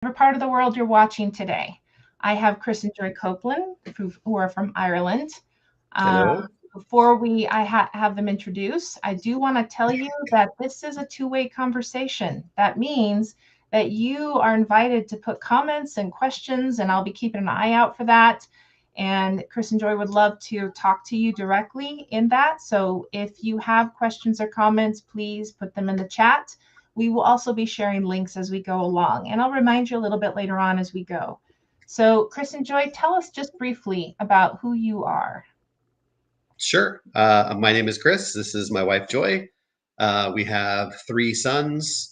whatever part of the world you're watching today. I have Chris and Joy Copeland, who are from Ireland. Hello. Before have them introduced, I do want to tell you that this is a two-way conversation. That means that you are invited to put comments and questions, and I'll be keeping an eye out for that. And Chris and Joy would love to talk to you directly in that. So if you have questions or comments, please put them in the chat. We will also be sharing links as we go along, and I'll remind you a little bit later on as we go. So Chris and Joy, tell us just briefly about who you are. Sure. My name is Chris. This is my wife, Joy. We have three sons.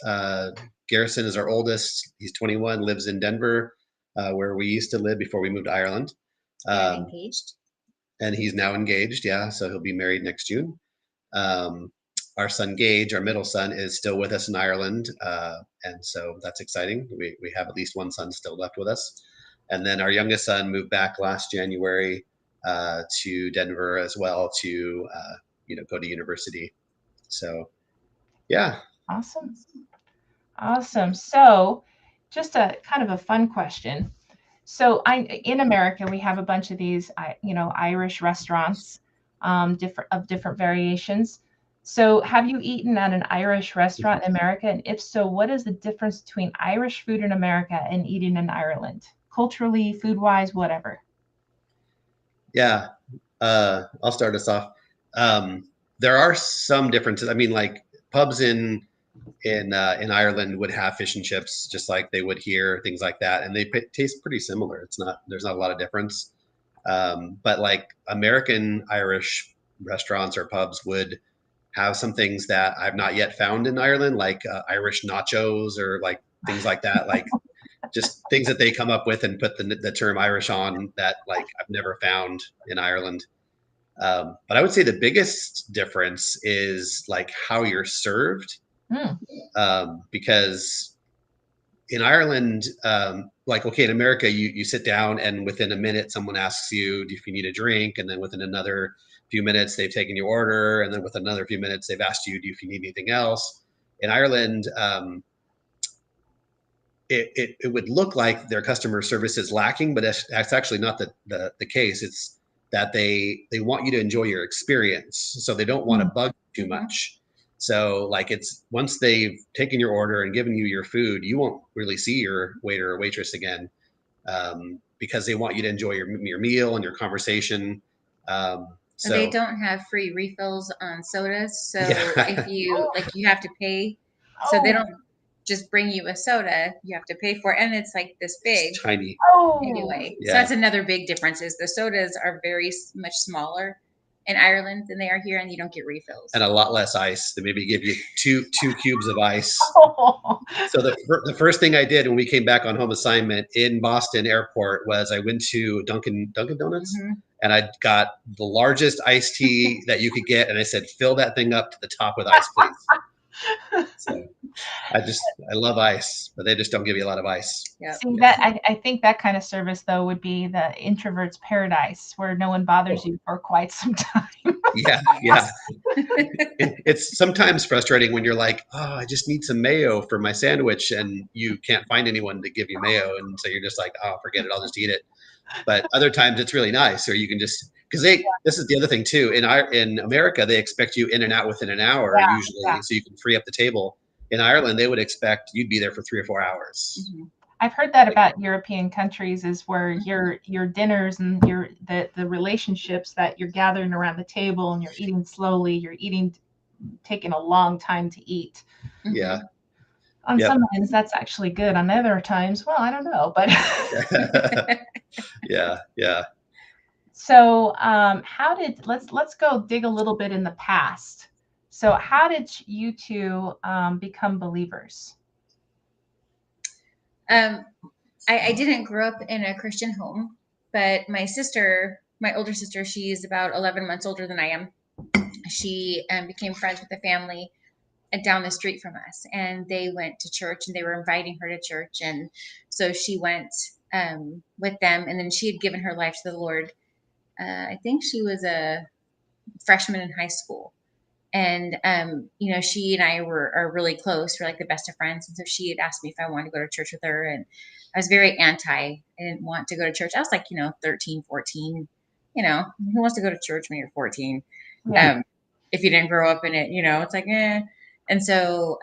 Garrison is our oldest. He's 21, lives in Denver, where we used to live before we moved to Ireland. Engaged. And he's now engaged, yeah, so he'll be married next June. Our son, Gage, our middle son, is still with us in Ireland, and so that's exciting. We have at least one son still left with us. And then our youngest son moved back last January to Denver as well to go to university. So yeah. Awesome. So just a kind of a fun question. So in America, we have a bunch of these Irish restaurants, different variations. So have you eaten at an Irish restaurant in America? And if so, what is the difference between Irish food in America and eating in Ireland? Culturally, food-wise, whatever. Yeah, I'll start us off. There are some differences. I mean, like pubs in Ireland would have fish and chips just like they would here, things like that, and they taste pretty similar. There's not a lot of difference. But like American Irish restaurants or pubs would have some things that I've not yet found in Ireland, like Irish nachos or like things like that, like just things that they come up with and put the term Irish on that like I've never found in Ireland. But I would say the biggest difference is like how you're served, because in Ireland, like, okay, in America, you sit down and within a minute, someone asks you if you need a drink. And then within another few minutes, they've taken your order. And then with another few minutes, they've asked you if you need anything else. In Ireland, it would look like their customer service is lacking, but that's actually not the case. It's that they want you to enjoy your experience. So they don't want to bug you too much. So like it's once they've taken your order and given you your food, you won't really see your waiter or waitress again, because they want you to enjoy your meal and your conversation. So they don't have free refills on sodas. So yeah. if you you have to pay. So they don't just bring you a soda, you have to pay for it. And it's like this big. It's tiny. Anyway, yeah. So that's another big difference is the sodas are very much smaller in Ireland than they are here, and you don't get refills. And a lot less ice. They maybe give you two cubes of ice. So the first thing I did when we came back on home assignment in Boston Airport was I went to Dunkin' Donuts, and I got the largest iced tea that you could get, and I said, fill that thing up to the top with ice, please. So I love ice, but they just don't give you a lot of ice. Yep. See that I think that kind of service though would be the introvert's paradise, where no one bothers you for quite some time. Yeah. It's sometimes frustrating when you're like, oh, I just need some mayo for my sandwich, and you can't find anyone to give you mayo, and so you're just like, oh, forget it, I'll just eat it. But other times it's really nice, or you can just because this is the other thing too. In America, they expect you in and out within an hour usually, so you can free up the table. In Ireland, they would expect you'd be there for 3 or 4 hours. I've heard that about European countries is where your dinners and the relationships that you're gathering around the table and you're eating slowly, you're taking a long time to eat. Yeah. On some ends, that's actually good. On other times, well, I don't know, but yeah. So, let's go dig a little bit in the past. So, how did you two become believers? I didn't grow up in a Christian home, but my older sister, she's about 11 months older than I am. She became friends with the family down the street from us, and they went to church, and they were inviting her to church. And so she went with them, and then she had given her life to the Lord. I think she was a freshman in high school. And, she and I are really close. We're like the best of friends. And so she had asked me if I wanted to go to church with her. And I was very anti. I didn't want to go to church. I was like, 13, 14. Who wants to go to church when you're 14? Yeah. If you didn't grow up in it, it's like, eh. And so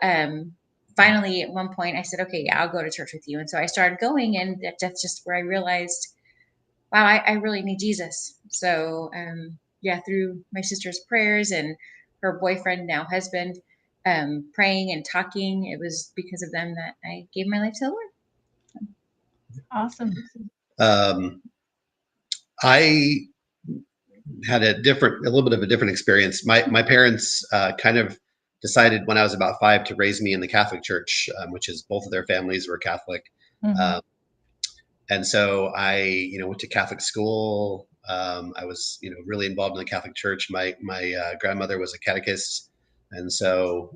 finally, at one point, I said, okay, yeah, I'll go to church with you. And so I started going. And that's just where I realized, wow, I really need Jesus. So, through my sister's prayers and her boyfriend, now husband, praying and talking, it was because of them that I gave my life to the Lord. Awesome. I had a little bit of a different experience. My parents kind of decided when I was about 5 to raise me in the Catholic Church, which is both of their families were Catholic. Mm-hmm. And so I, went to Catholic school. I was, really involved in the Catholic Church. My grandmother was a catechist, and so,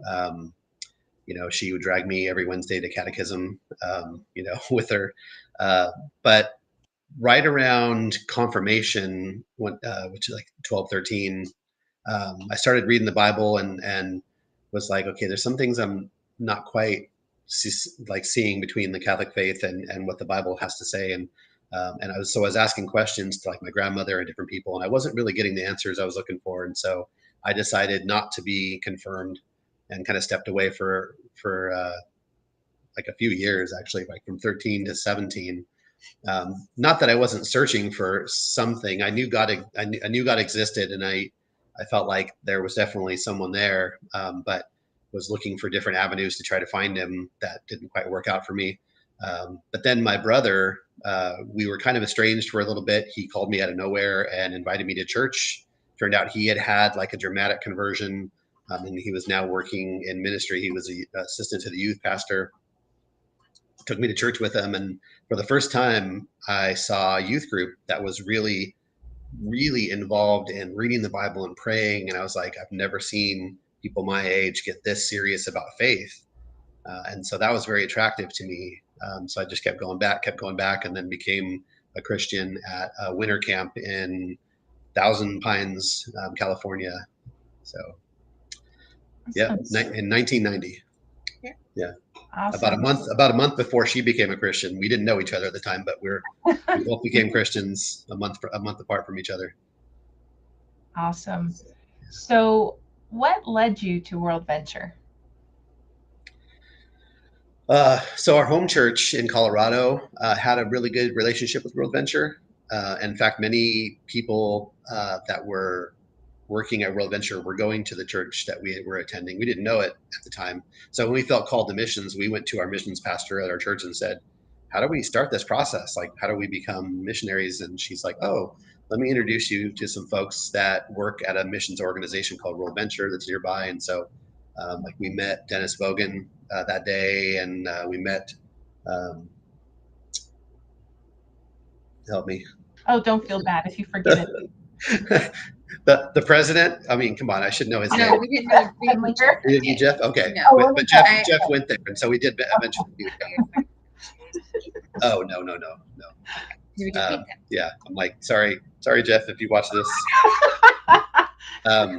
she would drag me every Wednesday to catechism, with her. But right around confirmation, which is like 12, 13, I started reading the Bible and was like, okay, there's some things I'm not quite seeing between the Catholic faith and what the Bible has to say. And I was asking questions to like my grandmother and different people, and I wasn't really getting the answers I was looking for. And so I decided not to be confirmed and kind of stepped away for like a few years, actually, like from 13 to 17. Not that I wasn't searching for something. I knew God existed, and I felt like there was definitely someone there, but was looking for different avenues to try to find him. That didn't quite work out for me. But then my brother, we were kind of estranged for a little bit. He called me out of nowhere and invited me to church. Turned out he had like a dramatic conversion, and he was now working in ministry. He was an assistant to the youth pastor. Took me to church with him, and for the first time I saw a youth group that was really, really involved in reading the Bible and praying. And I was like, I've never seen people my age get this serious about faith. And so that was very attractive to me. So I just kept going back, and then became a Christian at a winter camp in Thousand Pines, California. So yeah, in 1990. Yeah. Awesome. About a month before she became a Christian. We didn't know each other at the time, but we both became Christians a month apart from each other. Awesome. So what led you to WorldVenture? So our home church in Colorado had a really good relationship with WorldVenture. In fact, many people that were working at WorldVenture were going to the church that we were attending. We didn't know it at the time. So when we felt called to missions, we went to our missions pastor at our church and said, how do we start this process? Like, how do we become missionaries? And she's like, oh, let me introduce you to some folks that work at a missions organization called WorldVenture that's nearby. And so we met Dennis Bogan that day, and we met, help me. Oh, don't feel bad if you forget it. The president. I mean, come on, I should know his name. No, we didn't know. Did you, Jeff? Okay. No. But Jeff went there, and so we did eventually meet him. Oh, no. Yeah, I'm like, sorry, Jeff, if you watch this.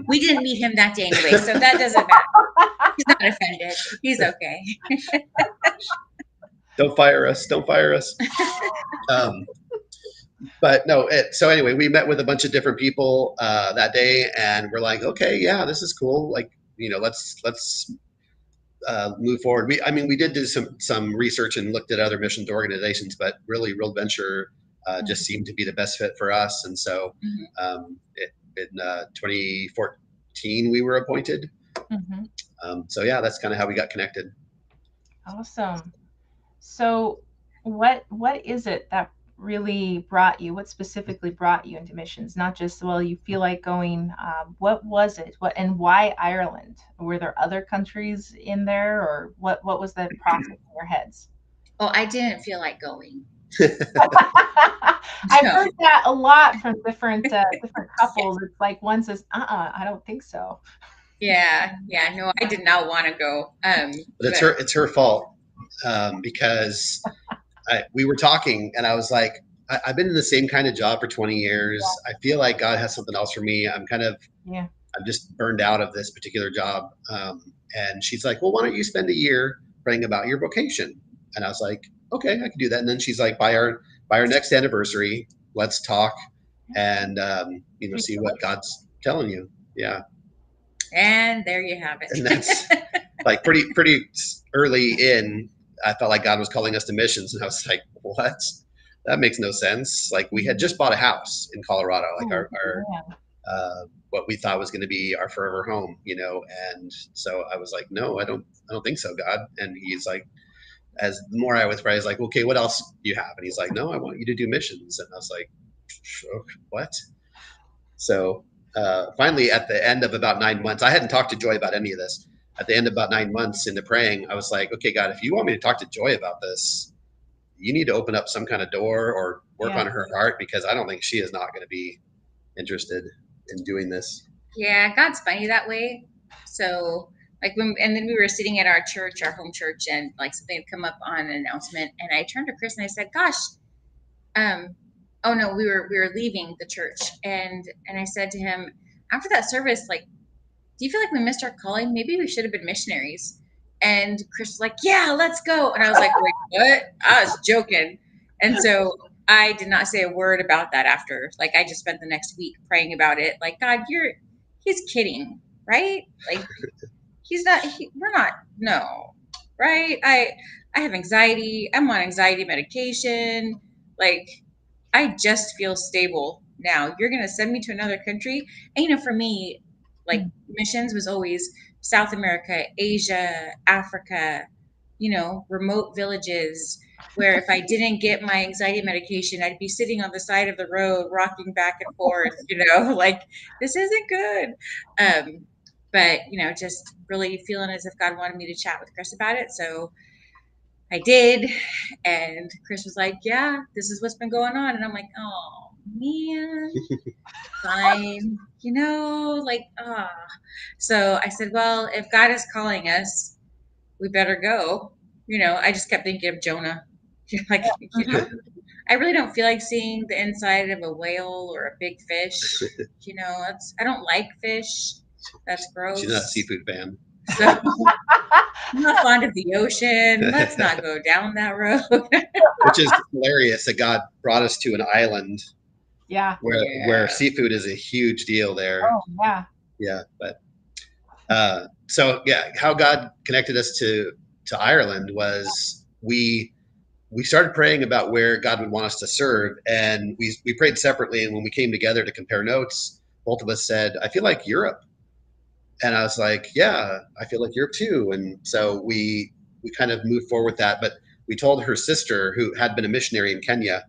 We didn't meet him that day anyway, so that doesn't matter. He's not offended. He's okay. Don't fire us. But no, so anyway, we met with a bunch of different people that day, and we're like, okay, yeah, this is cool. Like, let's move forward. We did do some research and looked at other missions organizations, but really WorldVenture just seemed to be the best fit for us. And so in 2014, we were appointed. So yeah, that's kind of how we got connected. Awesome. So what is it that really what specifically brought you into missions? Not just, well, you feel like going, what was it? And why Ireland? Were there other countries in there, or what was the process in your heads? Oh, I didn't feel like going. I've heard that a lot from different couples. It's like one says, I don't think so. Yeah, no, I did not want to go. But it's her fault, because we were talking, and I was like, I've been in the same kind of job for 20 years. I feel like God has something else for me. I'm kind of I'm just burned out of this particular job. And she's like, well, why don't you spend a year praying about your vocation? And I was like, okay, I can do that. And then she's like, by our next anniversary, let's talk and see what God's telling you. Yeah. And there you have it. And that's like pretty early in. I felt like God was calling us to missions, and I was like, what? That makes no sense. Like, we had just bought a house in Colorado, like our what we thought was going to be our forever home, and so I was like, no, I don't think so, God. And he's like, as the more I was praying, he's like, okay, what else do you have? And he's like, no, I want you to do missions. And I was like, what? So finally, at the end of about 9 months, I hadn't talked to Joy about any of this. At the end of about 9 months into praying, I was like, okay, God, if you want me to talk to Joy about this, you need to open up some kind of door or work on her heart, because I don't think she is not going to be interested in doing this. Yeah, God's funny that way. So like and then we were sitting at our church, our home church, and like something had come up on an announcement, and I turned to Chris and I said, gosh, oh no, we were leaving the church, and I said to him after that service, like, do you feel like we missed our calling? Maybe we should have been missionaries. And Chris was like, yeah, let's go. And I was like, wait, what? I was joking. And so I did not say a word about that after. Like, I just spent the next week praying about it. Like, God, he's kidding, right? Like, we're not, no, right? I have anxiety. I'm on anxiety medication. Like, I just feel stable now. You're going to send me to another country. And, for me, like, missions was always South America, Asia, Africa, remote villages where if I didn't get my anxiety medication, I'd be sitting on the side of the road, rocking back and forth, like, this isn't good. But, just really feeling as if God wanted me to chat with Chris about it. So I did. And Chris was like, yeah, this is what's been going on. And I'm like, oh, man. Fine, So I said, well, if God is calling us, we better go. I just kept thinking of Jonah. Like, I really don't feel like seeing the inside of a whale or a big fish. I don't like fish. That's gross. She's not a seafood fan. So I'm not fond of the ocean. Let's not go down that road. Which is hilarious that God brought us to an island. Yeah. Where seafood is a huge deal there. Oh, yeah. Yeah. But so yeah, how God connected us to Ireland was we started praying about where God would want us to serve, and we prayed separately. And when we came together to compare notes, both of us said, I feel like Europe. And I was like, yeah, I feel like Europe too. And so we kind of moved forward with that. But we told her sister, who had been a missionary in Kenya,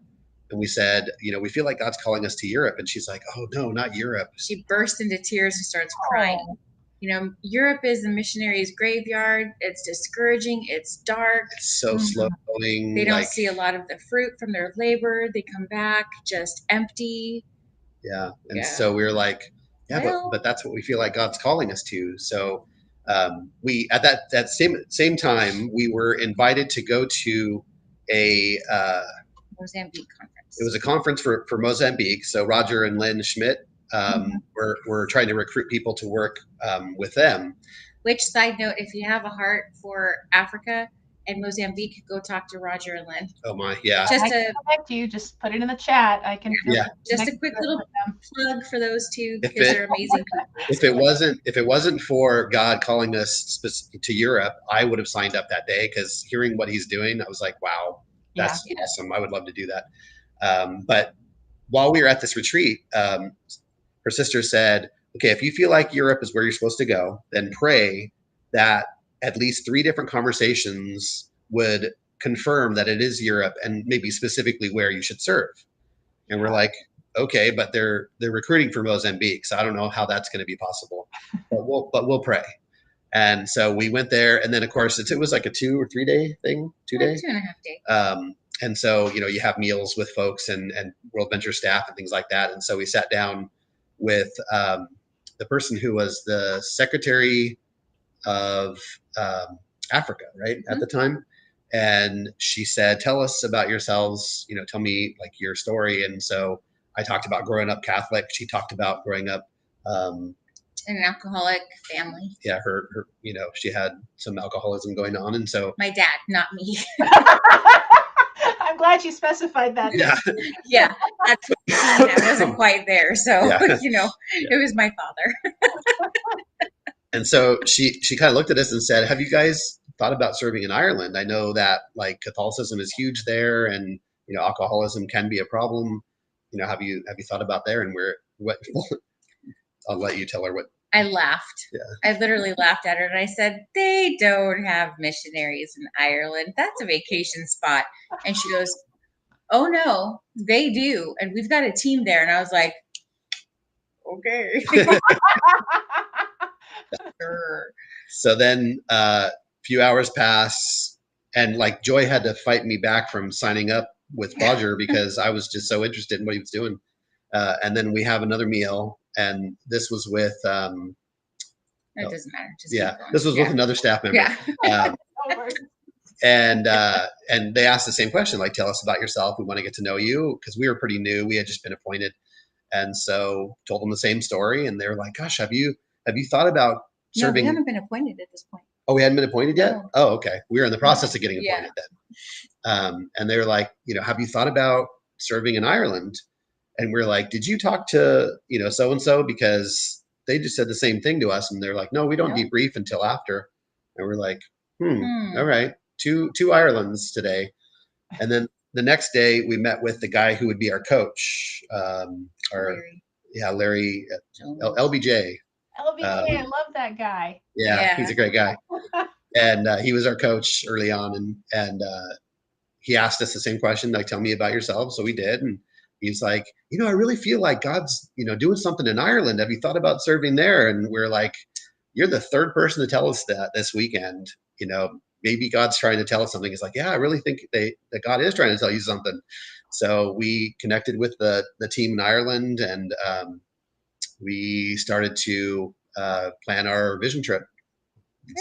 and we said, we feel like God's calling us to Europe. And she's like, oh, no, not Europe. She burst into tears and starts crying. Europe is the missionary's graveyard. It's discouraging. It's dark. It's so slow going. They don't see a lot of the fruit from their labor. They come back just empty. Yeah. And so we were like, but that's what we feel like God's calling us to. So we, at that same time, we were invited to go to a Mozambique conference. It was a conference for Mozambique. So Roger and Lynn Schmidt were trying to recruit people to work with them. Which, side note, if you have a heart for Africa and Mozambique, go talk to Roger and Lynn. Oh my, yeah. I can connect you. Just put it in the chat. I can. Just a quick little plug for those two, because they're amazing people. If it wasn't for God calling us to Europe, I would have signed up that day, because hearing what he's doing, I was like, wow, that's awesome. I would love to do that. But while we were at this retreat, her sister said, okay, if you feel like Europe is where you're supposed to go, then pray that at least 3 different conversations would confirm that it is Europe, and maybe specifically where you should serve. And we're like, okay, but they're recruiting for Mozambique, so I don't know how that's going to be possible, but we'll pray. And so we went there, and then of course it was like a 2 or 3 day thing, 2 days, 2.5 days. And so you have meals with folks and WorldVenture staff and things like that. And so we sat down with the person who was the secretary of Africa, right, at the time. And she said, tell us about yourselves, tell me like your story. And so I talked about growing up Catholic. She talked about growing up In an alcoholic family. Yeah, her she had some alcoholism going on, and so My dad, not me. I'm glad you specified that. yeah, Yeah, at 14, I wasn't quite there, so Yeah. it was my father. and so she kind of looked at us and said, "Have you guys thought about serving in Ireland? I know that like Catholicism is huge there, and alcoholism can be a problem. Have you thought about there?" And what? I'll let you tell her what. I laughed. Yeah. I literally laughed at her and I said, "They don't have missionaries in Ireland. That's a vacation spot." And she goes, "Oh no, they do. And we've got a team there." And I was like, "Okay." Sure. So then a few hours pass, and like Joy had to fight me back from signing up with Roger because I was just so interested in what he was doing. And then we have another meal, and this was with It doesn't matter. Just yeah, keep going. this was with another staff member. Yeah. And they asked the same question, like, tell us about yourself. We want to get to know you, because we were pretty new. We had just been appointed, and so told them the same story. And they were like, "Gosh, have you thought about No, we serving?" haven't been appointed at this point. Oh, we hadn't been appointed yet. No. Oh, okay. We were in the process of getting Yeah. appointed then. And they were like, have you thought about serving in Ireland? And we're like, did you talk to so and so, because they just said the same thing to us, and they're like, no, we don't No. debrief until after. And we're like, all right, two Irelands today. And then the next day we met with the guy who would be our coach, Larry. Larry LBJ. LBJ, I love that guy. Yeah, he's a great guy. And he was our coach early on, and he asked us the same question, like, tell me about yourself. So we did, and he's like, I really feel like God's doing something in Ireland. Have you thought about serving there? And we're like, you're the third person to tell us that this weekend. Maybe God's trying to tell us something. He's like, yeah, I really think that God is trying to tell you something. So we connected with the team in Ireland, and we started to plan our vision trip.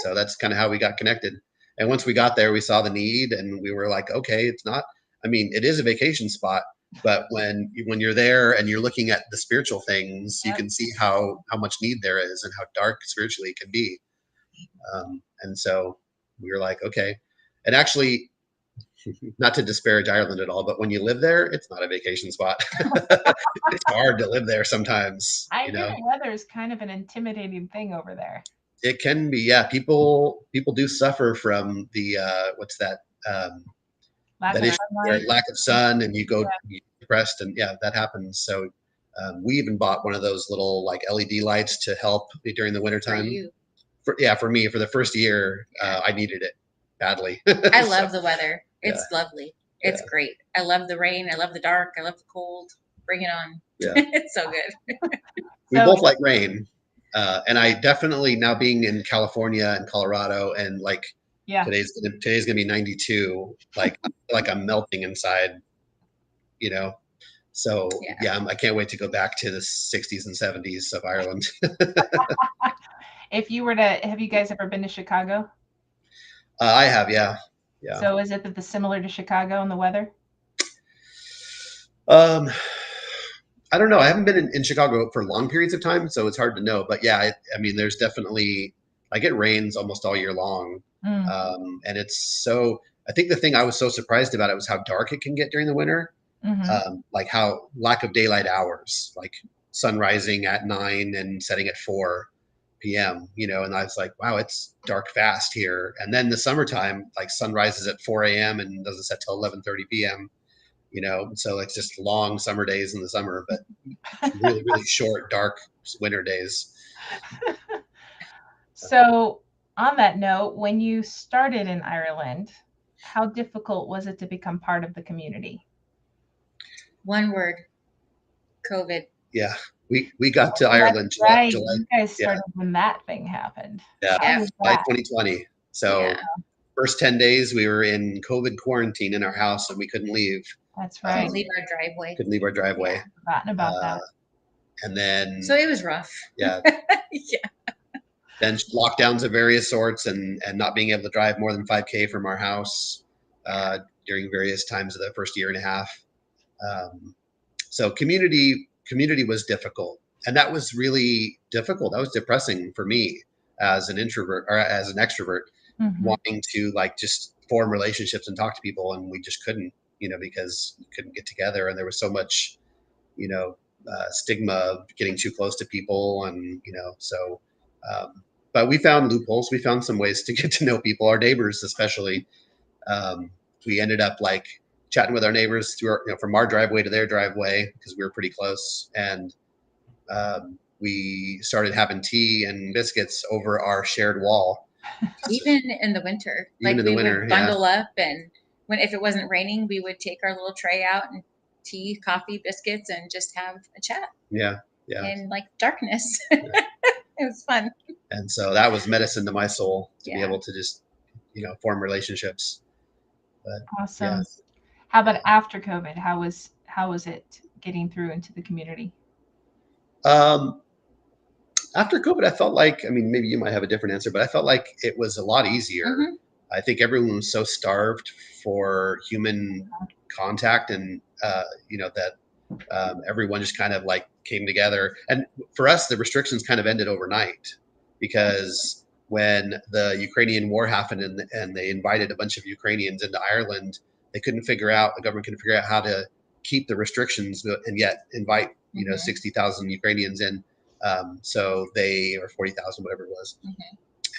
So that's kind of how we got connected. And once we got there, we saw the need, and we were like, okay, it's not, it is a vacation spot, but when you're there and you're looking at the spiritual things, you can see how much need there is and how dark spiritually it can be. And so we were like, okay. And actually, not to disparage Ireland at all, but when you live there, it's not a vacation spot. It's hard to live there sometimes. I hear the weather is kind of an intimidating thing over there. It can be, yeah. People do suffer from the what's that? Lack of sun, and you go depressed, and that happens. So we even bought one of those little like LED lights to help during the wintertime. For me, for the first year, I needed it badly. I love the weather. It's lovely. It's great. I love the rain. I love the dark. I love the cold. Bring it on. Yeah. It's so good. We both like rain. And I definitely, now being in California and Colorado, and like today's gonna be 92, like I'm melting inside, So I can't wait to go back to the 60s and 70s of Ireland. If you were to, have you guys ever been to Chicago? I have, yeah. So is it similar to Chicago in the weather? I don't know. I haven't been in Chicago for long periods of time, so it's hard to know. But there's definitely, like, it rains almost all year long. And it's so, I think the thing I was so surprised about it was how dark it can get during the winter. Like how lack of daylight hours, like sun rising at 9 and setting at 4 p.m., and I was like, wow, it's dark fast here. And then the summertime, like sun rises at 4 a.m. and doesn't set till 11:30 p.m. So it's just long summer days in the summer, but really, really short, dark winter days. So on that note, when you started in Ireland, how difficult was it to become part of the community? One word, COVID. Yeah, we got to Ireland July. You guys started when that thing happened. Yeah, July 2020. So first 10 days we were in COVID quarantine in our house, and we couldn't leave. That's right. Couldn't leave our driveway. Yeah, forgotten about that. And then. So it was rough. Yeah. Then lockdowns of various sorts, and not being able to drive more than 5K from our house during various times of the first year and a half. So community was difficult. that was really difficult. That was depressing for me as an introvert or as an extrovert, wanting to like just form relationships and talk to people, and we just couldn't, because we couldn't get together, and there was so much, stigma of getting too close to people, and so. But we found loopholes. We found some ways to get to know people, our neighbors especially. We ended up like chatting with our neighbors through from our driveway to their driveway because we were pretty close, and we started having tea and biscuits over our shared wall. Even in the winter, Even in the winter, would bundle up, and if it wasn't raining, we would take our little tray out and tea, coffee, biscuits, and just have a chat. Yeah. In like darkness. It was fun. And so that was medicine to my soul to be able to just, form relationships. But, awesome. How about after COVID? How was it getting through into the community? After COVID, I felt like, maybe you might have a different answer, but I felt like it was a lot easier. I think everyone was so starved for human contact, and that everyone just kind of like came together. And for us, the restrictions kind of ended overnight, because when the Ukrainian war happened and they invited a bunch of Ukrainians into Ireland, the government couldn't figure out how to keep the restrictions and yet invite 60,000 Ukrainians in. So they, or 40,000, whatever it was.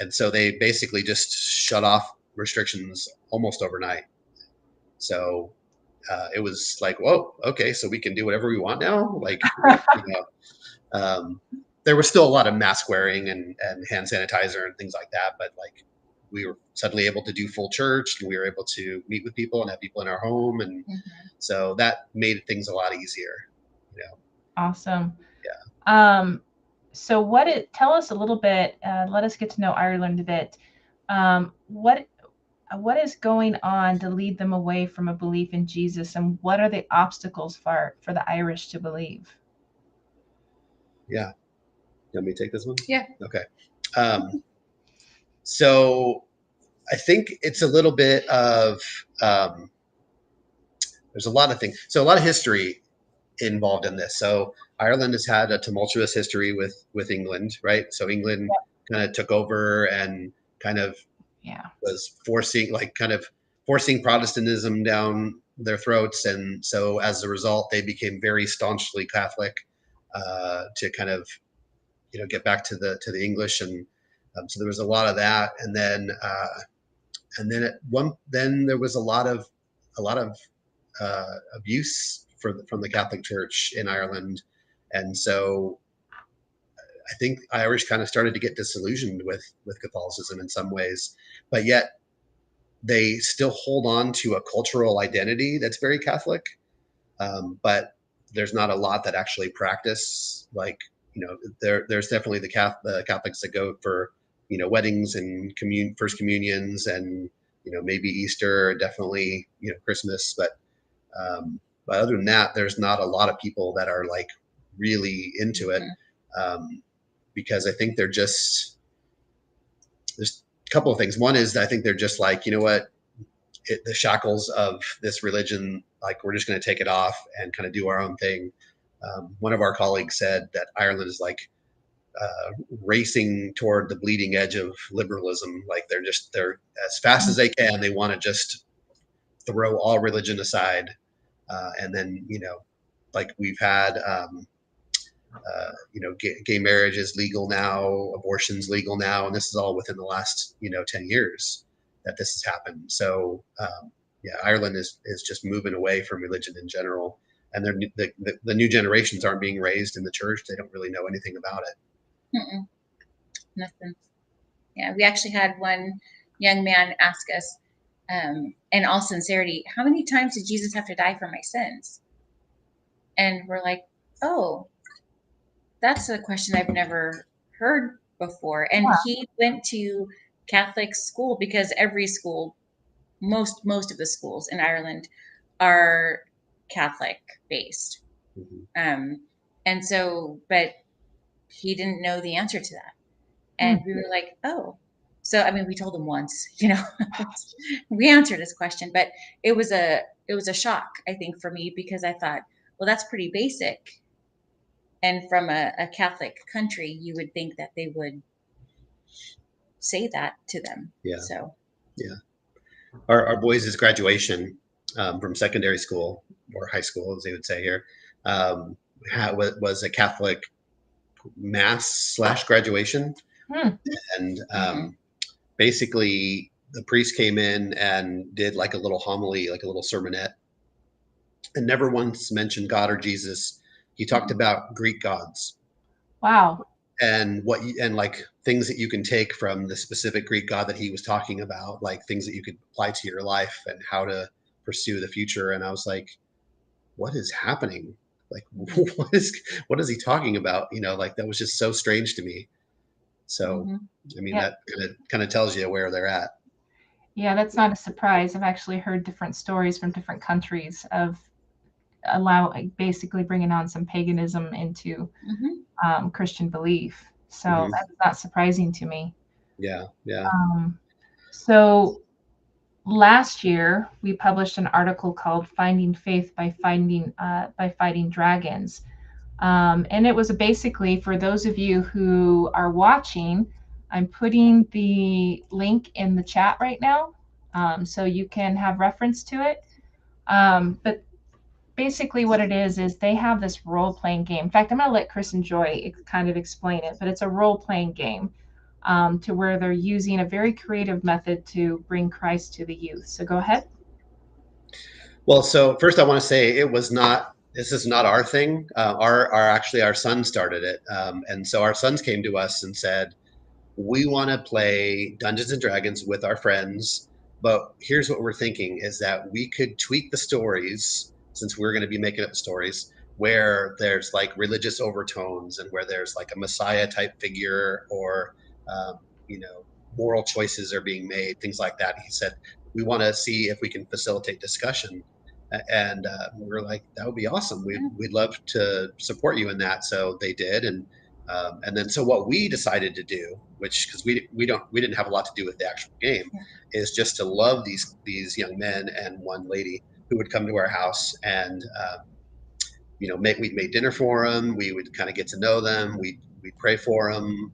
And so they basically just shut off restrictions almost overnight. So it was like, whoa, okay, so we can do whatever we want now. Like, there was still a lot of mask wearing and hand sanitizer and things like that, but like we were suddenly able to do full church, and we were able to meet with people and have people in our home, and so that made things a lot easier. Awesome. Yeah. So tell us a little bit, let us get to know Ireland a bit. What is going on to lead them away from a belief in Jesus, and what are the obstacles for the Irish to believe? Yeah. You want me to take this one? Yeah. Okay. So I think it's a little bit of, there's a lot of things. So a lot of history involved in this. So Ireland has had a tumultuous history with England, right? So England kind of took over and kind of was forcing Protestantism down their throats. And so as a result, they became very staunchly Catholic, to kind of, get back to the English. And so there was a lot of that. And then then there was a lot of abuse from the Catholic Church in Ireland. And so I think Irish kind of started to get disillusioned with Catholicism in some ways, but yet they still hold on to a cultural identity that's very Catholic. But there's not a lot that actually practice, like, there's definitely the Catholics that go for, weddings and first communions, and, maybe Easter, definitely, Christmas. But other than that, there's not a lot of people that are like really into it, because I think there's a couple of things. One is that I think they're just like, the shackles of this religion, like, we're just going to take it off and kind of do our own thing. One of our colleagues said that Ireland is like racing toward the bleeding edge of liberalism. Like they're as fast as they can, they want to just throw all religion aside. And then, like we've had, gay marriage is legal now, abortion's legal now, and this is all within the last, 10 years that this has happened. So, Ireland is just moving away from religion in general, and the new generations aren't being raised in the church. They don't really know anything about it. Nothing. Yeah, we actually had one young man ask us, in all sincerity, how many times did Jesus have to die for my sins? And we're like, oh, that's a question I've never heard before. And he went to Catholic school, because every school, most of the schools in Ireland are Catholic based. And so, but he didn't know the answer to that. And we were like, oh. So, we told him once, we answered his question, but it was a shock, I think, for me, because I thought, well, that's pretty basic. And from a Catholic country, you would think that they would say that to them. Yeah. So, yeah. Our boys' graduation from secondary school or high school, as they would say here, was a Catholic mass / graduation. And basically the priest came in and did like a little homily, like a little sermonette, and never once mentioned God or Jesus. He talked about Greek gods. Wow. And like things that you can take from the specific Greek god that he was talking about, like things that you could apply to your life and how to pursue the future. And I was like, what is happening? Like, what is he talking about? Like that was just so strange to me. So, I mean, that kind of tells you where they're at. Yeah, that's not a surprise. I've actually heard different stories from different countries of basically bringing on some paganism into Christian belief. So that's not surprising to me. Yeah. So last year we published an article called "Finding Faith by Fighting Dragons," and it was basically, for those of you who are watching, I'm putting the link in the chat right now, so you can have reference to it. But basically what it is they have this role-playing game. In fact, I'm going to let Chris and Joy kind of explain it, but it's a role-playing game to where they're using a very creative method to bring Christ to the youth. So go ahead. Well, so first I want to say this is not our thing. Our son started it. And so our sons came to us and said, we want to play Dungeons and Dragons with our friends, but here's what we're thinking is that we could tweak the stories, since we're going to be making up stories where there's like religious overtones and where there's like a Messiah type figure, or moral choices are being made, things like that. He said, we want to see if we can facilitate discussion. And we're like, that would be awesome. We'd love to support you in that. So they did. And then so what we decided to do, which, because we didn't have a lot to do with the actual game, is just to love these young men and one lady who would come to our house, and we'd make dinner for them. We would kind of get to know them. We'd pray for them,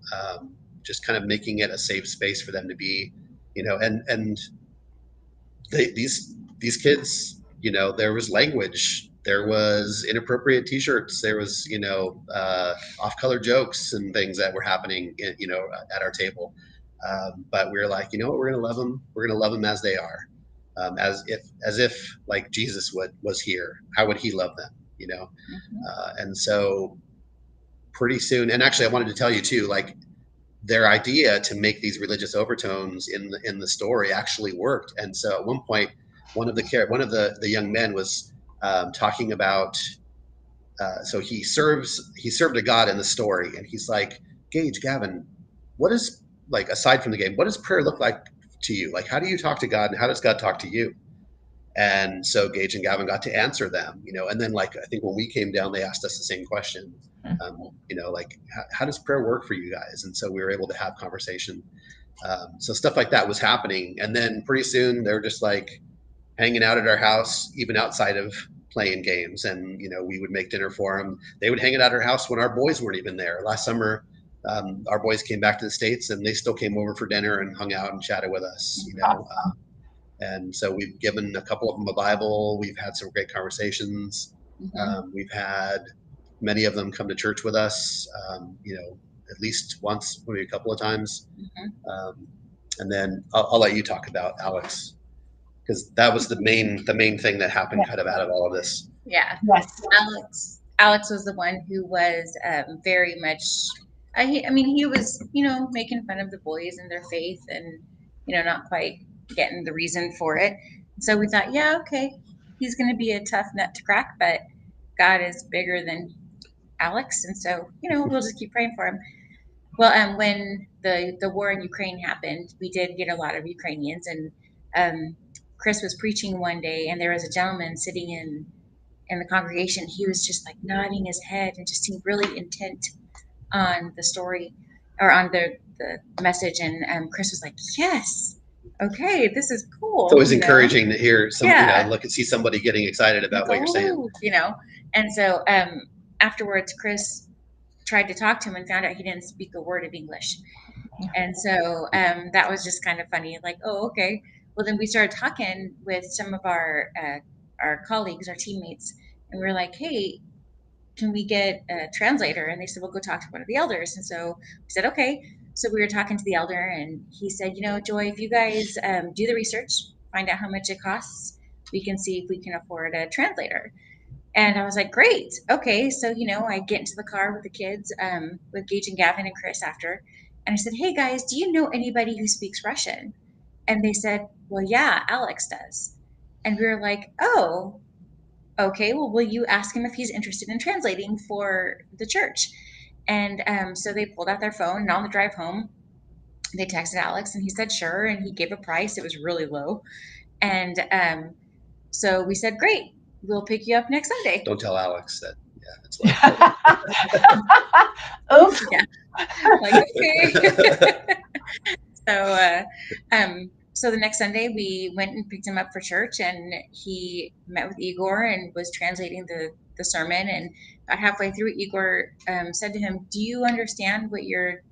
just kind of making it a safe space for them to be, and these kids, there was language, there was inappropriate T-shirts, there was off-color jokes and things that were happening at our table, but we were like, we're gonna love them. We're gonna love them as they are, as if like Jesus was here. How would he love them? And so pretty soon, and actually I wanted to tell you too, like their idea to make these religious overtones in the story actually worked. And so at one point, one of the young men was talking about, so he served a God in the story, and he's like, Gavin, what is, like, aside from the game, what does prayer look like to you? Like, how do you talk to God, and how does God talk to you? And so Gage and Gavin got to answer them, and then, like, I think when we came down, they asked us the same question, like, how does prayer work for you guys? And so we were able to have conversation. So stuff like that was happening. And then pretty soon they're just like hanging out at our house, even outside of playing games. And, we would make dinner for them. They would hang out at our house when our boys weren't even there. Last summer, our boys came back to the States, and they still came over for dinner and hung out and chatted with us, and so we've given a couple of them a Bible. We've had some great conversations. We've had many of them come to church with us, at least once, maybe a couple of times. And then I'll let you talk about Alex, because that was the main thing that happened kind of out of all of this. Yeah. Yes. Alex was the one who was very much, he was, making fun of the boys and their faith, and, not quite getting the reason for it. So we thought, yeah, okay, he's going to be a tough nut to crack, but God is bigger than Alex. And so, we'll just keep praying for him. Well, when the war in Ukraine happened, we did get a lot of Ukrainians, and Chris was preaching one day, and there was a gentleman sitting in the congregation. He was just like nodding his head and just seemed really intent on the story, or on the message. And Chris was like, yes, okay, this is cool. It's always encouraging to hear see somebody getting excited about what you're saying. And so afterwards, Chris tried to talk to him and found out he didn't speak a word of English. And so that was just kind of funny. Like, oh, okay. Well, then we started talking with some of our colleagues, our teammates, and we were like, hey, can we get a translator? And they said, well, go talk to one of the elders. And so we said, okay. So we were talking to the elder, and he said, Joy, if you guys do the research, find out how much it costs, we can see if we can afford a translator. And I was like, great. Okay. So, I get into the car with the kids, with Gage and Gavin and Chris after. And I said, hey guys, do you know anybody who speaks Russian? And they said, well, yeah, Alex does. And we were like, oh, okay, well, will you ask him if he's interested in translating for the church? And so they pulled out their phone, and on the drive home, they texted Alex, and he said, sure. And he gave a price. It was really low. And so we said, great, we'll pick you up next Sunday. Don't tell Alex that. Yeah, it's low. Oops. Yeah. Like, okay. So the next Sunday we went and picked him up for church, and he met with Igor and was translating the sermon. And about halfway through, Igor said to him, do you understand what you're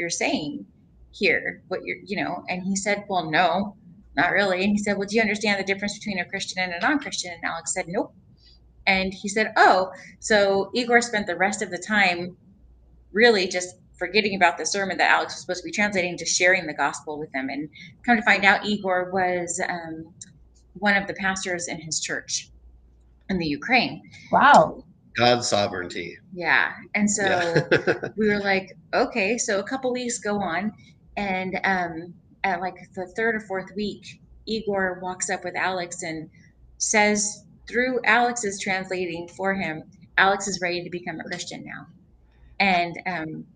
saying here? And he said, well, no, not really. And he said, well, do you understand the difference between a Christian and a non-Christian? And Alex said, nope. And he said, oh. So Igor spent the rest of the time really just forgetting about the sermon that Alex was supposed to be translating, just sharing the gospel with them. And come to find out, Igor was one of the pastors in his church in the Ukraine. Wow. God's sovereignty. Yeah. And so we were like, okay. So a couple weeks go on, and at like the third or fourth week, Igor walks up with Alex and says, through Alex's translating for him, Alex is ready to become a Christian now. And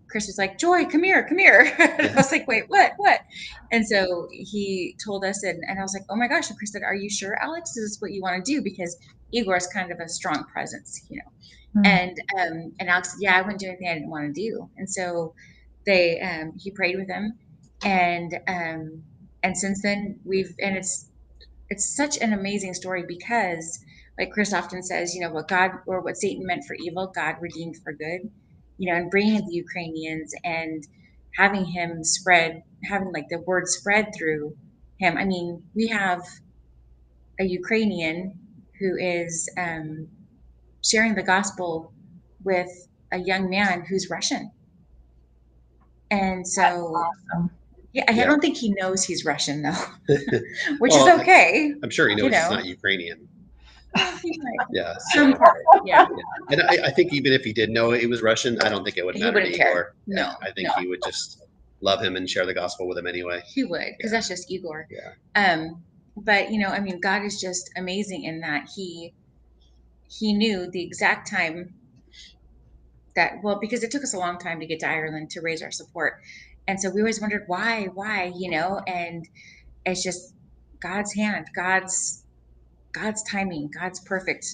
Chris was like, Joy, come here. And I was like, wait, what? And so he told us, and I was like, oh my gosh. And Chris said, are you sure, Alex, this is what you want to do? Because Igor is kind of a strong presence, Mm. And Alex said, yeah, I wouldn't do anything I didn't want to do. And so he prayed with him, and since then it's such an amazing story, because like Chris often says, what God, or what Satan meant for evil, God redeemed for good. And bringing the Ukrainians and having like the word spread through him. I mean, we have a Ukrainian who is sharing the gospel with a young man who's Russian. And so, awesome. Yeah, I don't think he knows he's Russian though, which is okay. I'm sure he knows he's not Ukrainian. Yeah, some part. Yeah. And I think even if he did know it was Russian, I don't think it would matter to Igor. No, I think he would just love him and share the gospel with him anyway. He would, because that's just Igor. Yeah. But I mean, God is just amazing in that he knew the exact time that, well, because it took us a long time to get to Ireland to raise our support, and so we always wondered why, and it's just God's hand, God's timing, God's perfect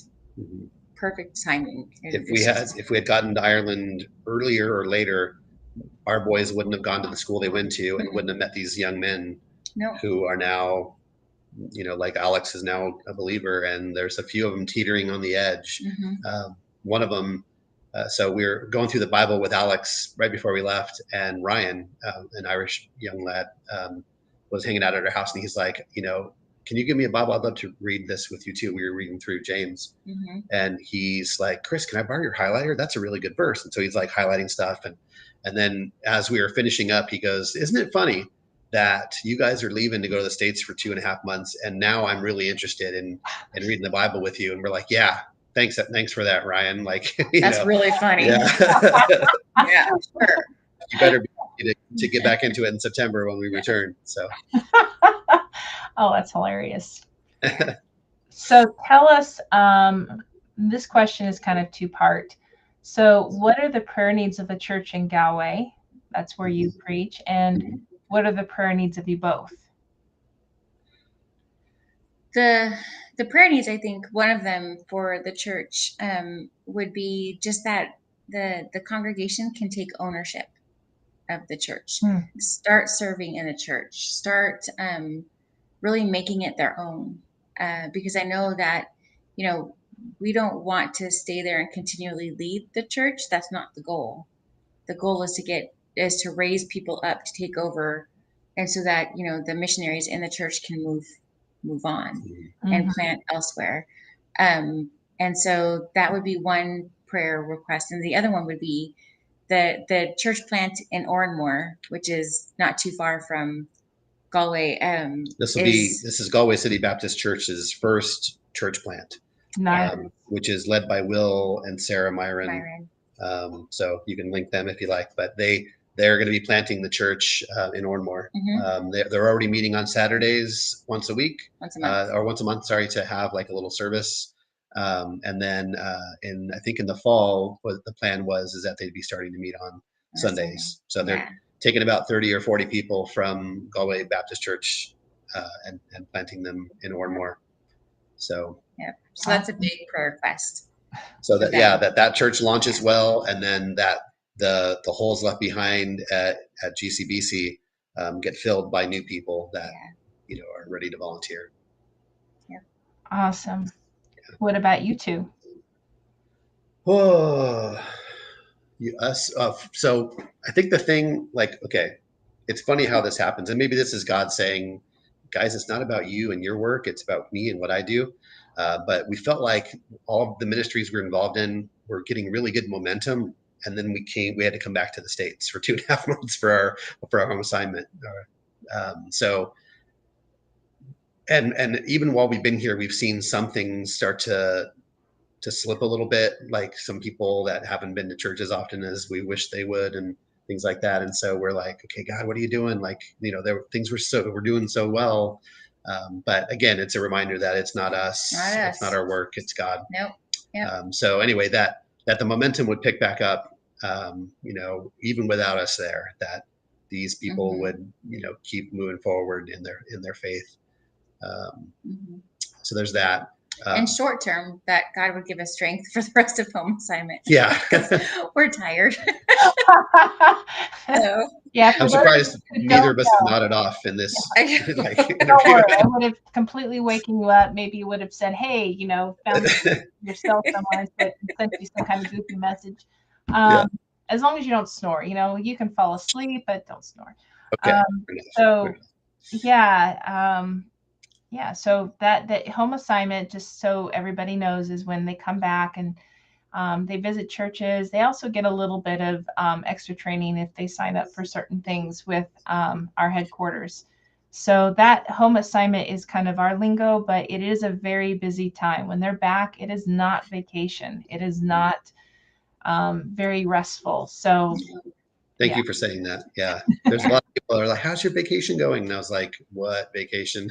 timing. If we had gotten to Ireland earlier or later, our boys wouldn't have gone to the school they went to, and wouldn't have met these young men who are now, like Alex is now a believer, and there's a few of them teetering on the edge. One of them, so we were going through the Bible with Alex right before we left, and Ryan, an Irish young lad, was hanging out at our house, and he's like, can you give me a Bible? I'd love to read this with you too. We were reading through James, and he's like, Chris, can I borrow your highlighter? That's a really good verse. And so he's like highlighting stuff. And then as we were finishing up, he goes, isn't it funny that you guys are leaving to go to the States for 2.5 months, and now I'm really interested in reading the Bible with you? And we're like, yeah, thanks for that, Ryan. Like, that's really funny. Yeah, yeah, sure. You better be to get back into it in September when we return. So. Oh, that's hilarious. So tell us, this question is kind of two-part. So what are the prayer needs of the church in Galway? That's where you preach. And what are the prayer needs of you both? The prayer needs, I think one of them for the church would be just that the congregation can take ownership of the church. Start serving in the church. Start really making it their own, because I know that we don't want to stay there and continually lead the church. That's not the goal. the goal is to raise people up to take over, and so that the missionaries in the church can move on and plant elsewhere. And so that would be one prayer request, and the other one would be the church plant in Oranmore, which is not too far from Galway. This is Galway City Baptist Church's first church plant, which is led by Will and Sarah Myron. So you can link them if you like, but they're going to be planting the church in Oranmore. They're already meeting on Saturdays once a month, to have like a little service. And then I think in the fall, what the plan is that they'd be starting to meet on Sundays. So they're taking about 30 or 40 people from Galway Baptist Church and planting them in Oranmore. So that's a big prayer request. So that church launches well, and then that the holes left behind at GCBC get filled by new people that are ready to volunteer. Awesome. What about you two? So I think the thing, it's funny how this happens, and maybe this is God saying, guys, it's not about you and your work, it's about me and what I do. But we felt like all of the ministries we were involved in were getting really good momentum, and then we had to come back to the States for 2.5 months for our home assignment. And even while we've been here, we've seen some things start to slip a little bit, like some people that haven't been to church as often as we wish they would, and things like that. And so we're like, okay, God, what are you doing? We're doing so well. But again, it's a reminder that it's not us. It's not our work. It's God. Nope. Yep. So anyway, that the momentum would pick back up, even without us there, that these people would, keep moving forward in their faith. So there's that. And short term, that God would give us strength for the rest of home assignment. Yeah. We're tired. So, yeah. I'm surprised neither of us have nodded off in this interview. Don't worry, I would have completely waking you up. Maybe you would have said, hey, found yourself somewhere, but sent you some kind of goofy message. As long as you don't snore, you can fall asleep, but don't snore. Okay. So that home assignment, just so everybody knows, is when they come back and they visit churches. They also get a little bit of extra training if they sign up for certain things with our headquarters. So that home assignment is kind of our lingo, but it is a very busy time. When they're back, it is not vacation. It is not very restful. So Thank you for saying that. Yeah. There's a lot of people that are like, how's your vacation going? And I was like, what vacation?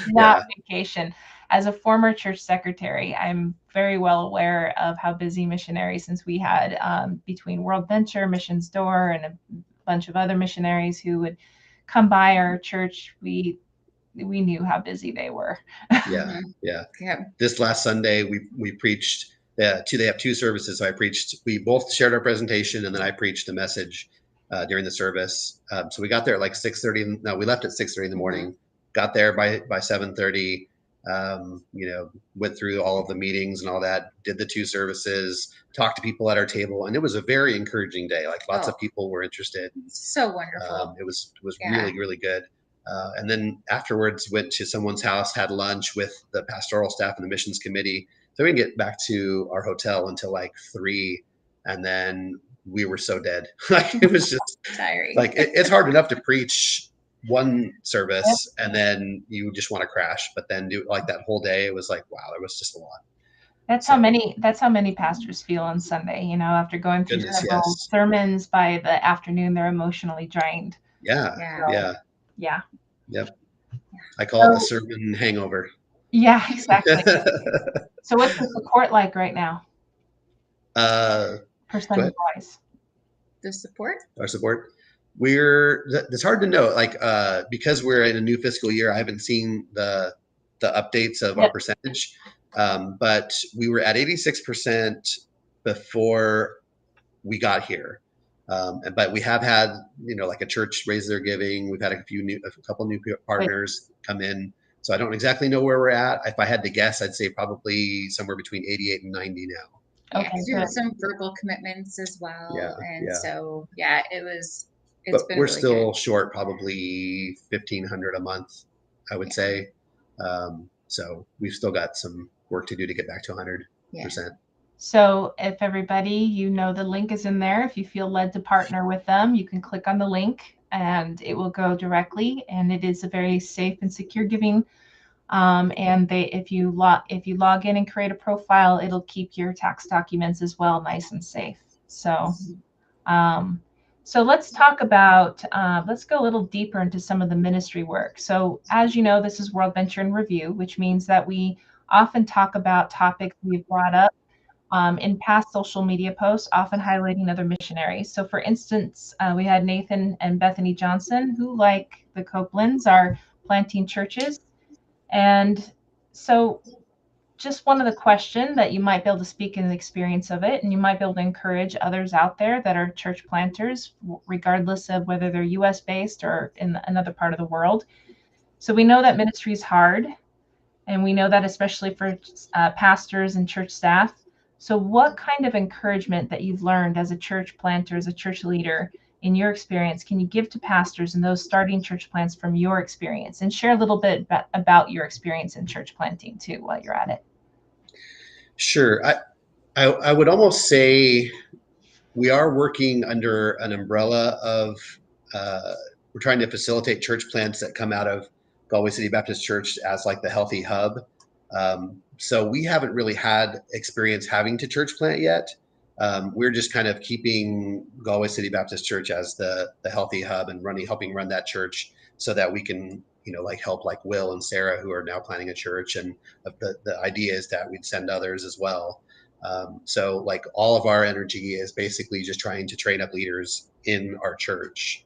Not vacation. As a former church secretary, I'm very well aware of how busy missionaries, since we had between WorldVenture, Missions Door, and a bunch of other missionaries who would come by our church, we knew how busy they were. Yeah. This last Sunday, we preached. They have two services. So we both shared our presentation, and then I preached a message during the service. So we got there at like 6:30. No, we left at 6:30 in the morning. Got there by 7:30. Went through all of the meetings and all that. Did the two services. Talked to people at our table, and it was a very encouraging day. Like lots of people were interested. So wonderful. It was really, really good. And then afterwards, went to someone's house, had lunch with the pastoral staff and the missions committee. So we didn't get back to our hotel until like 3, and then we were so dead. Like it was just tiring. Like it's hard enough to preach one service and then you just want to crash, but then do like that whole day. It was like, wow, it was just a lot. That's how many pastors feel on Sunday. After going through several sermons, by the afternoon they're emotionally drained. Yeah. Yep. I call it the sermon hangover. Yeah, exactly. So what's the support like right now? Percentage-wise. The support? Our support? It's hard to know. Like, because we're in a new fiscal year, I haven't seen the updates of our percentage. But we were at 86% before we got here. But we have had, like a church raise their giving. We've had a couple new partners come in. So I don't exactly know where we're at. If I had to guess, I'd say probably somewhere between 88 and 90 now. Yeah, Okay, there were good. some verbal commitments as well. And so, yeah, it's But been we're really still good. short probably 1,500 a month, I would say. So we've still got some work to do to get back to 100%. Yeah. So if everybody, the link is in there. If you feel led to partner with them, you can click on the link and it will go directly. And it is a very safe and secure giving. And if you log in and create a profile, it'll keep your tax documents as well nice and safe. So, so let's talk about, let's go a little deeper into some of the ministry work. So as you know, this is WorldVenture in Review, which means that we often talk about topics we've brought up in past social media posts, often highlighting other missionaries. So for instance, we had Nathan and Bethany Johnson, who, like the Copelands, are planting churches. And so just one of the question that you might be able to speak in the experience of it, and you might be able to encourage others out there that are church planters, regardless of whether they're US based or in another part of the world. So we know that ministry is hard, and we know that especially for pastors and church staff. So what kind of encouragement that you've learned as a church planter, as a church leader, in your experience, can you give to pastors and those starting church plants from your experience? And share a little bit about your experience in church planting too while you're at it. Sure. I would almost say we are working under an umbrella of, we're trying to facilitate church plants that come out of Galway City Baptist Church as like the healthy hub. So we haven't really had experience having to church plant yet. We're just kind of keeping Galway City Baptist Church as the healthy hub and helping run that church so that we can, like help like Will and Sarah, who are now planning a church. And the idea is that we'd send others as well. So like all of our energy is basically just trying to train up leaders in our church.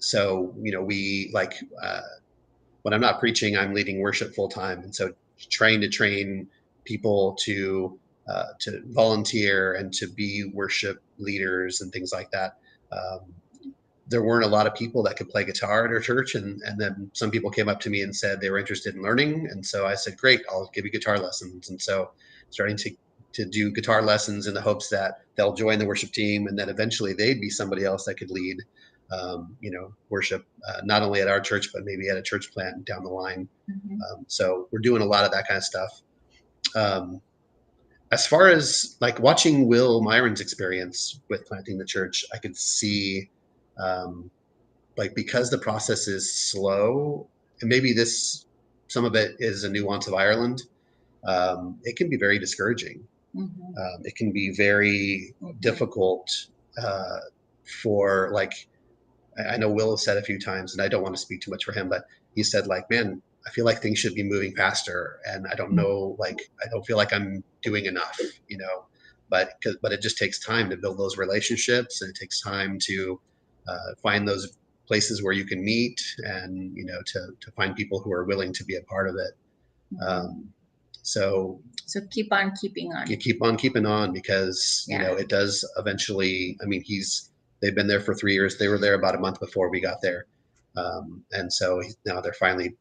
So, we like, when I'm not preaching, I'm leading worship full time. And so trying to train people to volunteer and to be worship leaders and things like that. There weren't a lot of people that could play guitar at our church. And then some people came up to me and said they were interested in learning. And so I said, great, I'll give you guitar lessons. And so starting to do guitar lessons in the hopes that they'll join the worship team. And then eventually they'd be somebody else that could lead, worship, not only at our church, but maybe at a church plant down the line. So we're doing a lot of that kind of stuff. As far as like watching Will Myron's experience with planting the church, I could see, like, because the process is slow, and maybe some of it is a nuance of Ireland, it can be very discouraging. It can be very difficult for, like, I know Will has said a few times, and I don't want to speak too much for him, but he said, like, man, I feel like things should be moving faster, and I don't know, like, I don't feel like I'm doing enough, but it just takes time to build those relationships, and it takes time to find those places where you can meet, and to find people who are willing to be a part of it. So keep on keeping on. You keep on keeping on, because it does eventually. I mean, they've been there for 3 years. They were there about a month before we got there, and so now they're finally,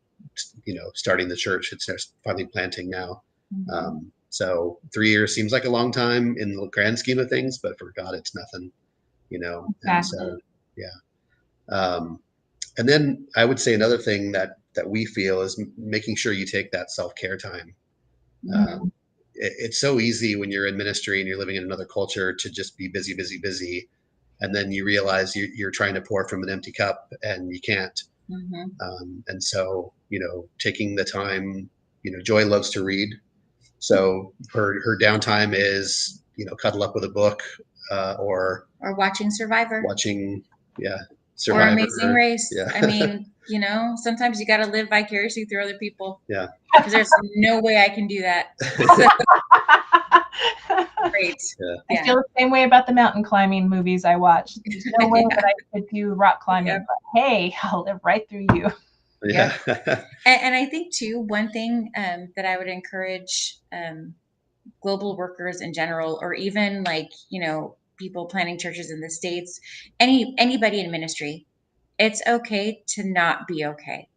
starting the church. They're finally planting now. So 3 years seems like a long time in the grand scheme of things, but for God, it's nothing. Exactly. And so and then I would say another thing that we feel is making sure you take that self-care time. It's so easy when you're in ministry and you're living in another culture to just be busy, busy, busy. And then you realize you're trying to pour from an empty cup and you can't. And so, taking the time, Joy loves to read. So her downtime is, cuddle up with a book, or watching Survivor. Survivor. Or Amazing Race. Yeah. I mean, sometimes you got to live vicariously through other people. Yeah. Because there's no way I can do that. Great. I feel the same way about the mountain climbing movies I watch. There's no way that I could do rock climbing, but hey, I'll live right through you. Yeah. And I think too, one thing that I would encourage global workers in general, or even like, people planning churches in the States, anybody in ministry, it's okay to not be okay.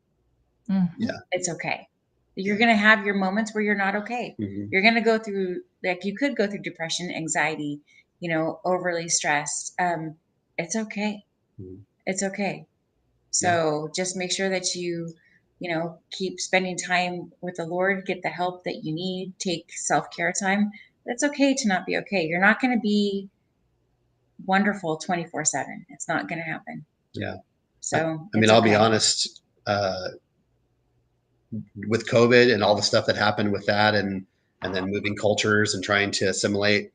Yeah. It's okay. You're going to have your moments where you're not okay. Mm-hmm. You're going to go through, like, you could go through depression, anxiety, overly stressed. It's okay. Mm-hmm. It's okay. So just make sure that you keep spending time with the Lord, get the help that you need, take self-care time. It's okay to not be okay. You're not going to be wonderful 24/7. It's not going to happen. Yeah. So I mean, I'll be honest, with COVID and all the stuff that happened with that, and then moving cultures and trying to assimilate,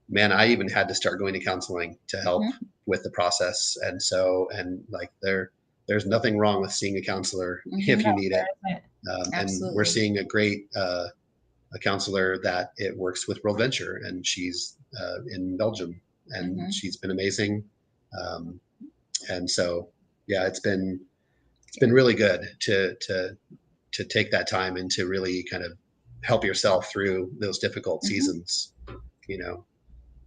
man, I even had to start going to counseling to help with the process. And so, and like there's nothing wrong with seeing a counselor if you need it. And we're seeing a great a counselor that it works with WorldVenture, and she's in Belgium, and she's been amazing. And so, yeah, it's been really good to take that time and to really kind of help yourself through those difficult seasons,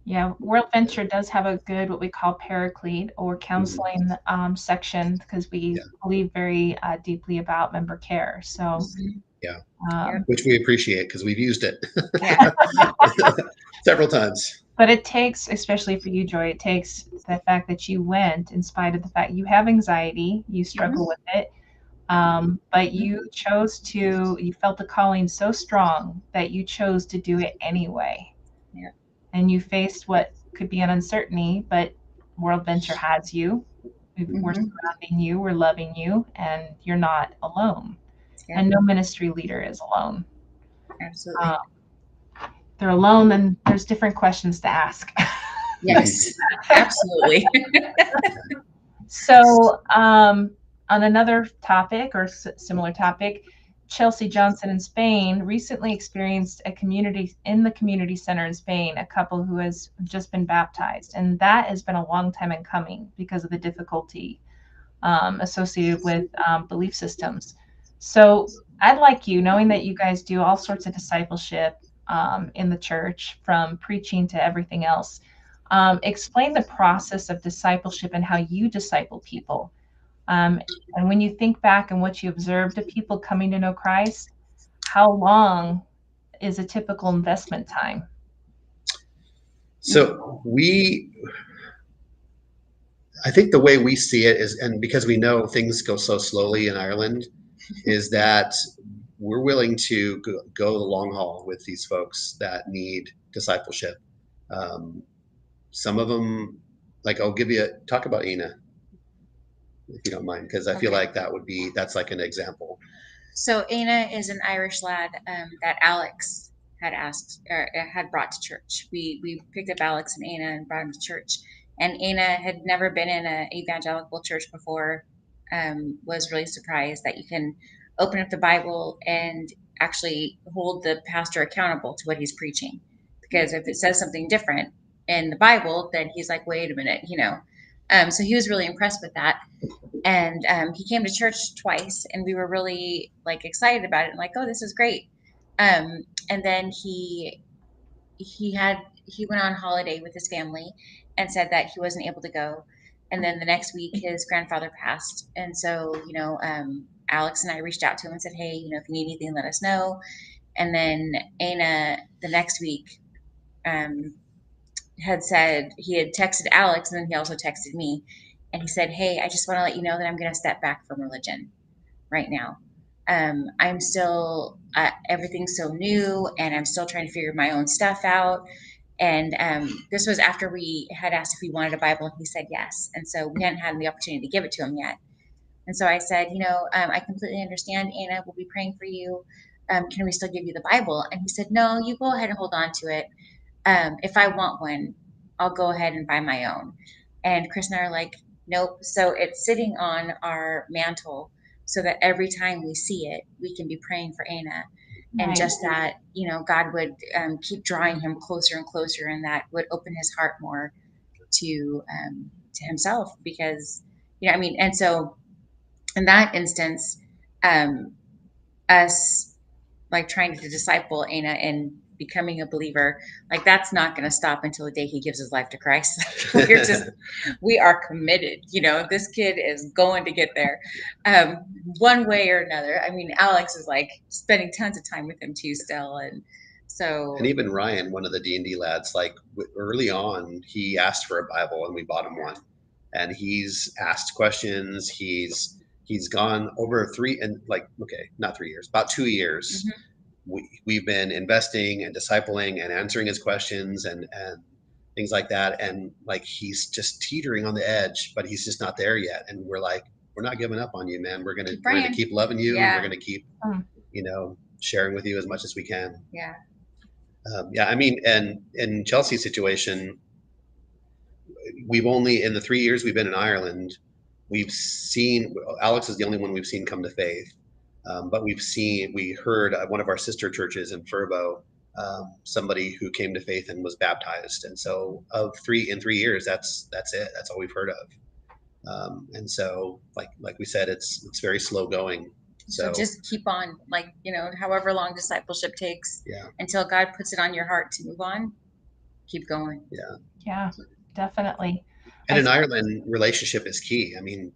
Yeah, WorldVenture does have a good, what we call paraclete or counseling section, because we believe very deeply about member care. So, which we appreciate because we've used it several times. But it takes, especially for you, Joy, it takes the fact that you went in spite of the fact you have anxiety, you struggle with it. But you felt the calling so strong that you chose to do it anyway. Yeah. And you faced what could be an uncertainty, but WorldVenture has you. We're surrounding you, we're loving you, and you're not alone. Yeah. And no ministry leader is alone. Absolutely. They're alone, then there's different questions to ask. Yes, absolutely. So, on another topic or similar topic, Chelsea Johnson in Spain recently experienced a community in the community center in Spain, a couple who has just been baptized. And that has been a long time in coming because of the difficulty associated with belief systems. So I'd like you, knowing that you guys do all sorts of discipleship in the church, from preaching to everything else, explain the process of discipleship and how you disciple people. And when you think back and what you observed of people coming to know Christ, how long is a typical investment time? So I think the way we see it is, and because we know things go so slowly in Ireland, is that we're willing to go the long haul with these folks that need discipleship. Some of them, like, I'll talk about Ina, if you don't mind, because I feel like that's like an example. So Ina is an Irish lad that Alex had asked or had brought to church. We picked up Alex and Ina and brought him to church. And Ina had never been in an evangelical church before. Was really surprised that you can open up the Bible and actually hold the pastor accountable to what he's preaching. Because if it says something different in the Bible, then he's like, wait a minute, So he was really impressed with that. And he came to church twice, and we were really excited about it, and oh, this is great. And then he went on holiday with his family and said that he wasn't able to go. And then the next week his grandfather passed. And so, Alex and I reached out to him and said, hey, if you need anything, let us know. And then Ana the next week had said, he had texted Alex, and then he also texted me. And he said, hey, I just want to let you know that I'm going to step back from religion right now. I'm still, everything's so new, and I'm still trying to figure my own stuff out. And this was after we had asked if he wanted a Bible, and he said yes. And so we hadn't had the opportunity to give it to him yet. And so I said, I completely understand, Ana, we'll be praying for you. Can we still give you the Bible? And he said, no, you go ahead and hold on to it. If I want one, I'll go ahead and buy my own. And Chris and I are like, nope. So it's sitting on our mantle so that every time we see it, we can be praying for Ana. And right. Just that, God would keep drawing him closer and closer, and that would open his heart more to himself, because, and so in that instance, us trying to disciple Ana and becoming a believer, like that's not going to stop until the day he gives his life to Christ. We are committed. This kid is going to get there, one way or another. I mean, Alex is like spending tons of time with him too still. And so, and even Ryan, one of the D&D lads, like early on, he asked for a Bible and we bought him one. And he's asked questions. He's gone over not 3 years, about 2 years. We've been investing and discipling and answering his questions and things like that. And like, he's just teetering on the edge, but he's just not there yet. And we're like, we're not giving up on you, man. We're gonna keep loving you, and we're gonna keep, sharing with you as much as we can. Yeah. I mean, and in Chelsea's situation, we've only, in the 3 years we've been in Ireland, we've seen, Alex is the only one we've seen come to faith. But we heard at one of our sister churches in Furbo, somebody who came to faith and was baptized. And so in 3 years, that's it. That's all we've heard of. And so like we said, it's very slow going. So just keep on, however long discipleship takes, until God puts it on your heart to move on, keep going. Yeah, definitely. And in Ireland, relationship is key. I mean,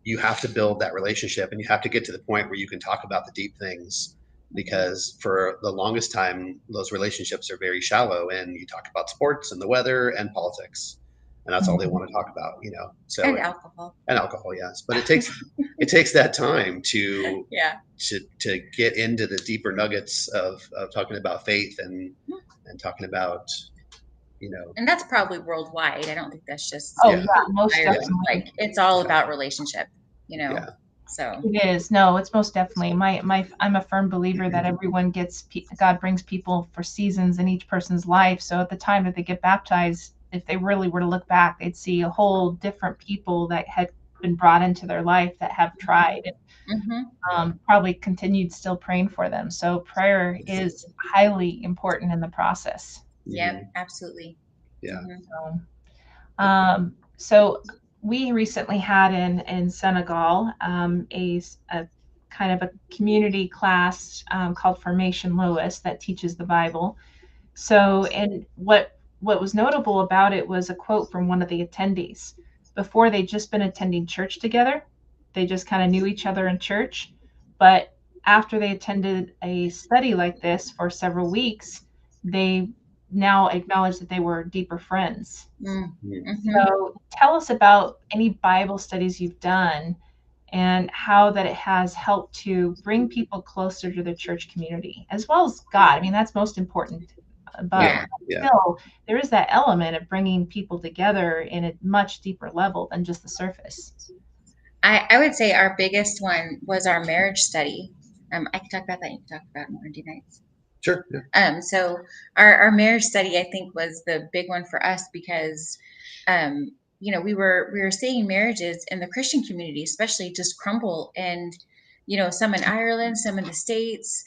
you have to build that relationship, and you have to get to the point where you can talk about the deep things, because for the longest time, those relationships are very shallow, and you talk about sports and the weather and politics, and that's all they want to talk about, So and alcohol. And alcohol, yes, but it takes that time to get into the deeper nuggets of talking about faith and talking about, and that's probably worldwide. I don't think that's just most definitely. Like, it's all about relationship, so it is. No, it's most definitely I'm a firm believer that everyone God brings people for seasons in each person's life. So at the time that they get baptized, if they really were to look back, they'd see a whole different people that had been brought into their life that have tried and probably continued still praying for them. So prayer is highly important in the process. Yeah, absolutely. Yeah. So we recently had in Senegal a kind of a community class called Formation Lewis that teaches the Bible. So, and what was notable about it was a quote from one of the attendees. Before, they'd just been attending church together. They just kind of knew each other in church. But after they attended a study like this for several weeks, they now acknowledge that they were deeper friends. So tell us about any Bible studies you've done and how that it has helped to bring people closer to the church community, as well as God. I mean, that's most important. But still, there is that element of bringing people together in a much deeper level than just the surface. I would say our biggest one was our marriage study. I can talk about that. You can talk about it on Monday nights. Sure. Yeah. So our marriage study, I think, was the big one for us because, we were seeing marriages in the Christian community, especially, just crumble, and some in Ireland, some in the States,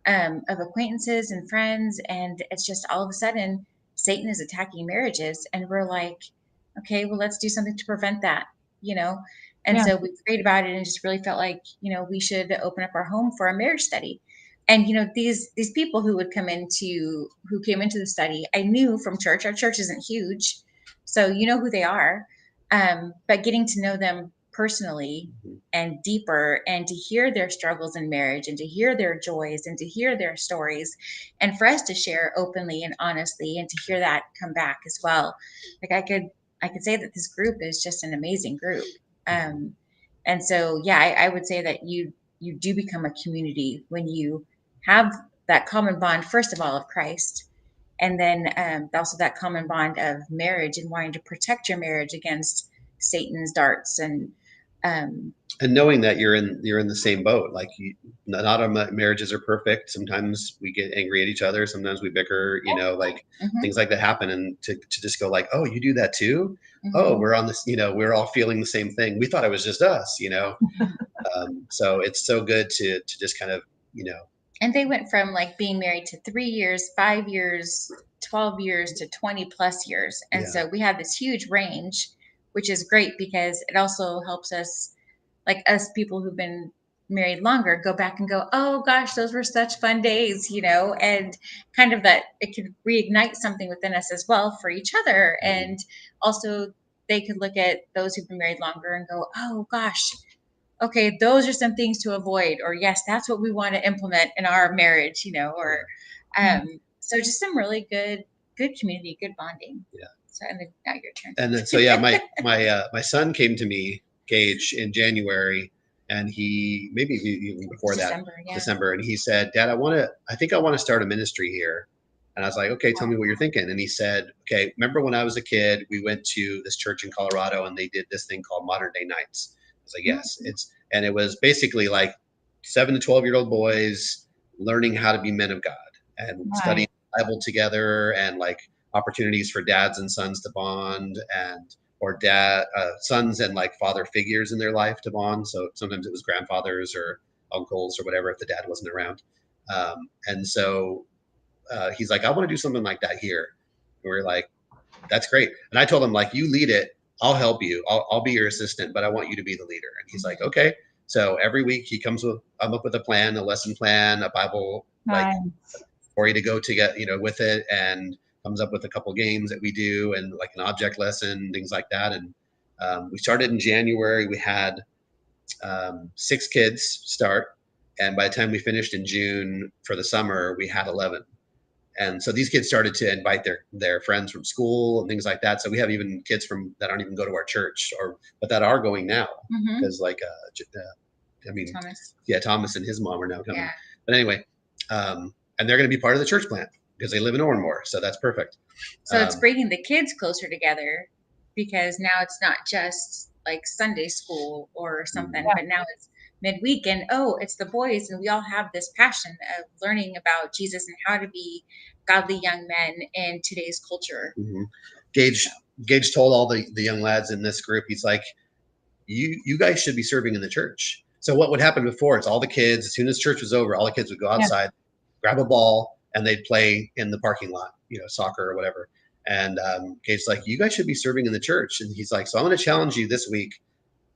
of acquaintances and friends, and it's just all of a sudden Satan is attacking marriages, and we're like, okay, well, let's do something to prevent that, And so we prayed about it and just really felt like, we should open up our home for a marriage study. And, these people who came into the study, I knew from church. Our church isn't huge, so you know who they are. But getting to know them personally and deeper, and to hear their struggles in marriage, and to hear their joys, and to hear their stories, and for us to share openly and honestly, and to hear that come back as well. Like, I could say that this group is just an amazing group. And so, I would say that you do become a community when you have that common bond, first of all, of Christ, and then also that common bond of marriage and wanting to protect your marriage against Satan's darts, and knowing that you're in the same boat. Like, not all marriages are perfect. Sometimes we get angry at each other. Sometimes we bicker. Things like that happen, and to just go like, oh, you do that too. Oh, we're on this. We're all feeling the same thing. We thought it was just us. So it's so good to just kind of And they went from like being married to 3 years, 5 years, 12 years to 20 plus years. And so we have this huge range, which is great because it also helps us, like us people who've been married longer go back and go, oh gosh, those were such fun days, and kind of that it could reignite something within us as well for each other. And also they could look at those who've been married longer and go, oh gosh, okay, those are some things to avoid, or yes, that's what we want to implement in our marriage, or so just some really good community, good bonding. Yeah. So and then now your turn. And then, so yeah, my son came to me, Gage, in January, and he maybe even before December, and he said, Dad, I think I want to start a ministry here. And I was like, okay, tell me what you're thinking. And he said, okay, remember when I was a kid, we went to this church in Colorado and they did this thing called Modern Day Nights. I was like, yes, and it was basically like 7 to 12-year-old boys learning how to be men of God and studying the Bible together, and like opportunities for dads and sons to bond, and or sons and like father figures in their life to bond. So sometimes it was grandfathers or uncles or whatever if the dad wasn't around. And so he's like, I want to do something like that here. And we're like, that's great. And I told him, like, you lead it. I'll help you. I'll be your assistant, but I want you to be the leader. And he's like, okay. So every week I'm up with a plan, a lesson plan, a Bible, like for you to go to get, with it, and comes up with a couple games that we do and like an object lesson, things like that. And we started in January. We had 6 kids start. And by the time we finished in June for the summer, we had 11. And so these kids started to invite their friends from school and things like that. So we have even kids that don't even go to our church, but that are going now, because Thomas and his mom are now coming. Yeah. But anyway, and they're going to be part of the church plant because they live in Oranmore. So that's perfect. So it's bringing the kids closer together, because now it's not just like Sunday school or something, but now it's midweek, and it's the boys, and we all have this passion of learning about Jesus and how to be godly young men in today's culture. Gage told all the young lads in this group, he's like, you guys should be serving in the church. So what would happen before, it's all the kids, as soon as church was over, all the kids would go outside, grab a ball, and they'd play in the parking lot, soccer or whatever. And Gage's like, you guys should be serving in the church. And he's like, so I'm going to challenge you this week.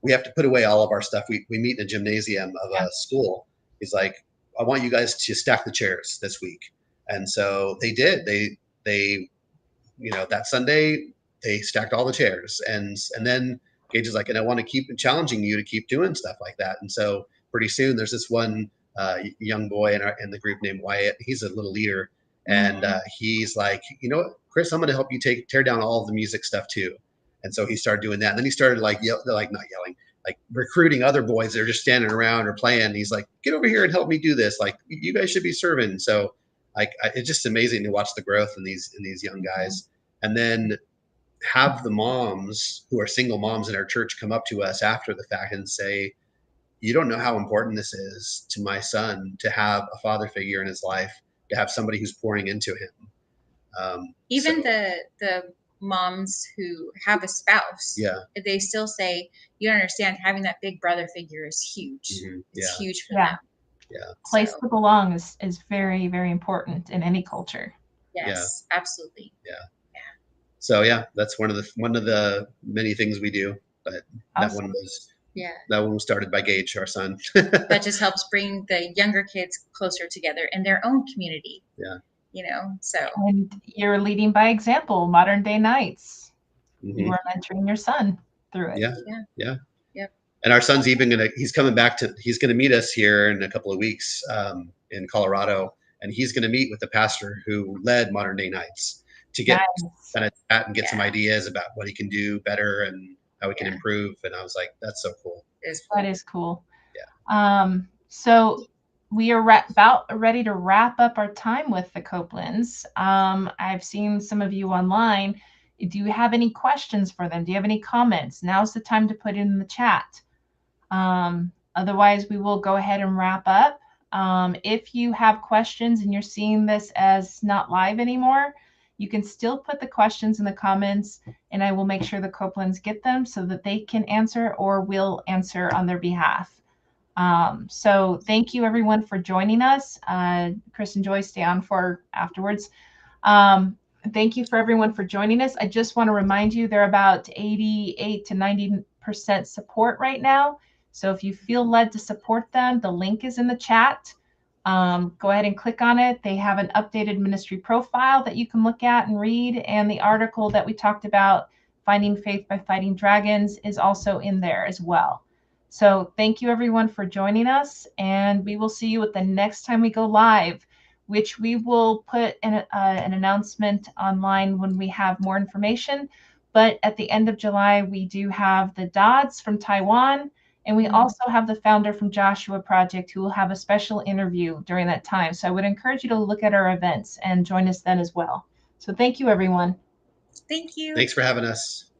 We have to put away all of our stuff. We meet in a gymnasium of a school. He's like, I want you guys to stack the chairs this week. And so they did. They that Sunday they stacked all the chairs. And then Gage is like, and I want to keep challenging you to keep doing stuff like that. And so pretty soon there's this one young boy in the group named Wyatt. He's a little leader. And he's like, Chris, I'm going to help you tear down all of the music stuff too. And so he started doing that. And then he started not yelling, like recruiting other boys that are just standing around or playing. And he's like, get over here and help me do this. Like, you guys should be serving. So it's just amazing to watch the growth in these young guys. And then have the moms who are single moms in our church come up to us after the fact and say, you don't know how important this is to my son to have a father figure in his life, to have somebody who's pouring into him. Even the moms who have a spouse, they still say, you don't understand, having that big brother figure is huge. It's huge for them. Place to belong is very, very important in any culture. Yes, absolutely. So that's one of the many things we do. But awesome. That one was started by Gage, our son. That just helps bring the younger kids closer together in their own community. So. And you're leading by example. Modern Day Nights. You are mentoring your son through it. Yeah. And our son's he's coming back he's going to meet us here in a couple of weeks in Colorado, and he's going to meet with the pastor who led Modern Day Nights to get kind of chat and get some ideas about what he can do better and how we can improve. And I was like, that's so cool. That is cool. So we are about ready to wrap up our time with the Copelands. I've seen some of you online. Do you have any questions for them? Do you have any comments? Now's the time to put it in the chat. Otherwise, we will go ahead and wrap up. If you have questions and you're seeing this as not live anymore, you can still put the questions in the comments, and I will make sure the Copelands get them so that they can answer, or we'll answer on their behalf. So thank you everyone for joining us. Chris and Joy, stay on for afterwards. Thank you for everyone for joining us. I just want to remind you they're about 88 to 90% support right now. So if you feel led to support them, the link is in the chat. Go ahead and click on it. They have an updated ministry profile that you can look at and read. And the article that we talked about, Finding Faith by Fighting Dragons, is also in there as well. So thank you everyone for joining us. And we will see you at the next time we go live, which we will put an announcement online when we have more information. But at the end of July, we do have the Dodds from Taiwan. And we also have the founder from Joshua Project who will have a special interview during that time. So I would encourage you to look at our events and join us then as well. So thank you, everyone. Thank you. Thanks for having us.